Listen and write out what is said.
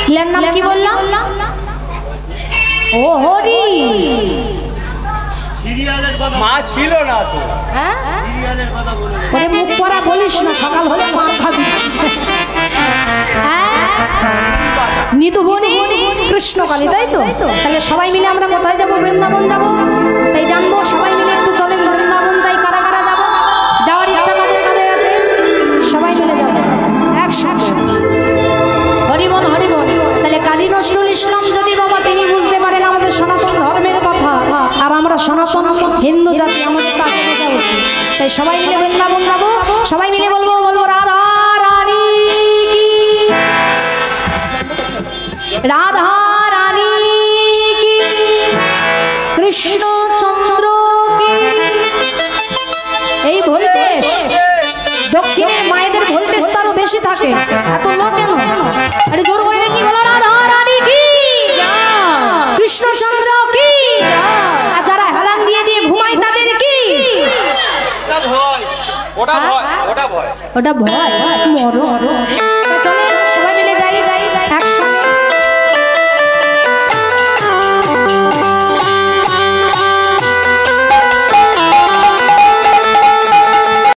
ছেলের নাম কি বললাম? ও হরি। সিরিয়ালের কথা মা ছিল না তো। হ্যাঁ সিরিয়ালের কথা বলে ওরে মুখ পড়া বলিস না, সকাল হলে মার খাবি। নিধুবনি কৃষ্ণকালী, তাই তো? তাহলে সবাই মিলে আমরা কোথায় যাব? বৃন্দাবন যাব। তাই জানবো সবাই মিলে একটু চলেন বৃন্দাবন যাই। কারা কারা যাব? যাওয়ার ইচ্ছা কাদের কাদের আছে? সবাই মিলে যাবো একসাথে। হরি বল হরি বল। তাহলে কাজী নজরুল ইসলাম যদি বাবা তিনি বুঝতে পারেন আমাদের সনাতন ধর্মের কথা, আর আমরা সনাতন হিন্দু জাতি, আমাদের তাকে বোঝা উচিত। তাই সবাই মিলে বৃন্দাবন যাব। সবাই মিলে বলবো বলবো রাধা রানী কি, রাধা রানী কি, কৃষ্ণচন্দ্র কি। এই ভোল্টেজ দক্ষিণের মায়েদের ভোল্টেজ তো আরো বেশি থাকে, এত লো কেন? আরে জোর করে কি বলো? রাধা রানী কি, কৃষ্ণচন্দ্র কি। আর যারা হেলান দিয়ে দিয়ে ঘুমায় তাদের কি? ওটা ভয়, ওটা ভয়, ওটা ভয় মরো। চলে সবাই মিলে যাই যাই একসাথে।